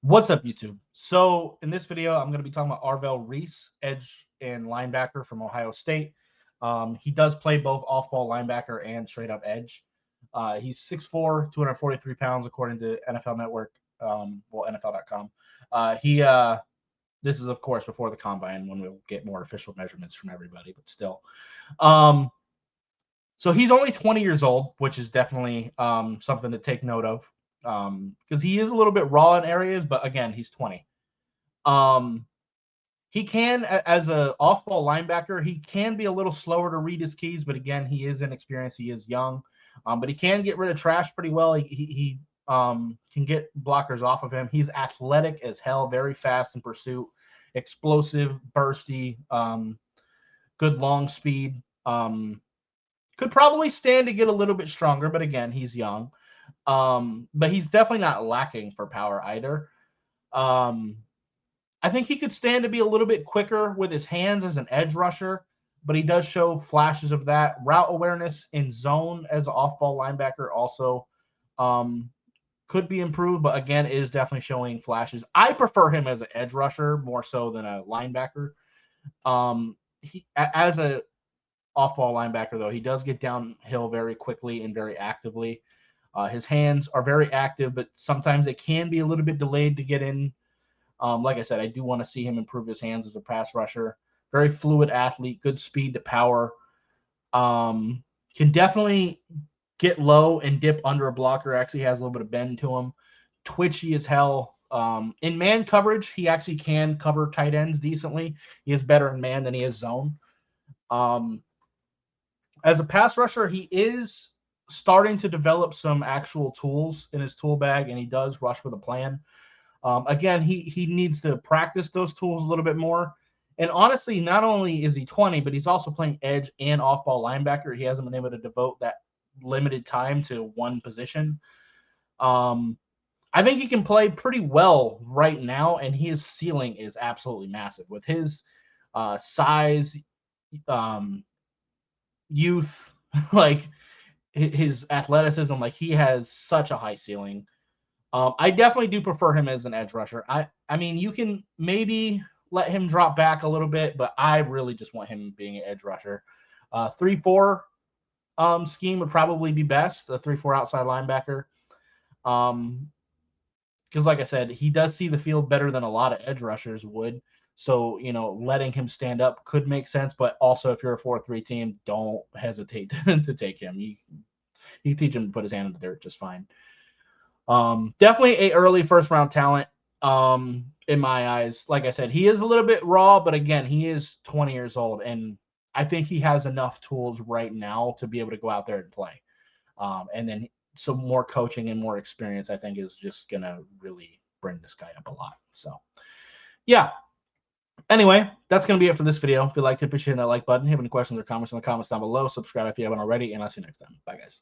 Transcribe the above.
What's up, YouTube? So in this video, I'm going to be talking about Arvell Reese, edge and linebacker from Ohio State. He does play both off-ball linebacker and straight-up edge. He's 6'4", 243 pounds, according to NFL Network, NFL.com. This is, of course, before the combine when we'll get more official measurements from everybody, but still. So he's only 20 years old, which is definitely something to take note of. Because he is a little bit raw in areas, but again, he's 20. He can, as a off-ball linebacker, he can be a little slower to read his keys, but again, he is inexperienced, he is young, but he can get rid of trash pretty well. He can get blockers off of him. He's athletic as hell, very fast in pursuit, explosive, bursty, good long speed. Could probably stand to get a little bit stronger, but again, he's young. But he's definitely not lacking for power either. I think he could stand to be a little bit quicker with his hands as an edge rusher, but he does show flashes of that. Route awareness in zone as an off-ball linebacker also could be improved, but again, is definitely showing flashes. I prefer him as an edge rusher more so than a linebacker. As a off-ball linebacker, though, he does get downhill very quickly and very actively. His hands are very active, but sometimes it can be a little bit delayed to get in. Like I said, I do want to see him improve his hands as a pass rusher. Very fluid athlete, good speed to power. Can definitely get low and dip under a blocker. Actually has a little bit of bend to him. Twitchy as hell. In man coverage, he actually can cover tight ends decently. He is better in man than he is zone. As a pass rusher, he is starting to develop some actual tools in his tool bag, and he does rush with a plan. Again, he needs to practice those tools a little bit more. And honestly, not only is he 20, but he's also playing edge and off-ball linebacker. He hasn't been able to devote that limited time to one position. I think he can play pretty well right now, and his ceiling is absolutely massive. With his size, youth, like his athleticism, like he has such a high ceiling. I definitely do prefer him as an edge rusher. I mean, you can maybe let him drop back a little bit, but I really just want him being an edge rusher. 3-4 scheme would probably be best, the 3-4 outside linebacker. Because like I said, he does see the field better than a lot of edge rushers would. So, letting him stand up could make sense. But also, if you're a 4-3 team, don't hesitate to take him. You teach him to put his hand in the dirt just fine. Definitely a early first-round talent in my eyes. Like I said, he is a little bit raw, but again, he is 20 years old, and I think he has enough tools right now to be able to go out there and play. And then some more coaching and more experience, I think, is just going to really bring this guy up a lot. So, yeah. Anyway, that's going to be it for this video. If you liked it, appreciate that like button. If you have any questions or comments in the comments down below, subscribe if you haven't already, and I'll see you next time. Bye, guys.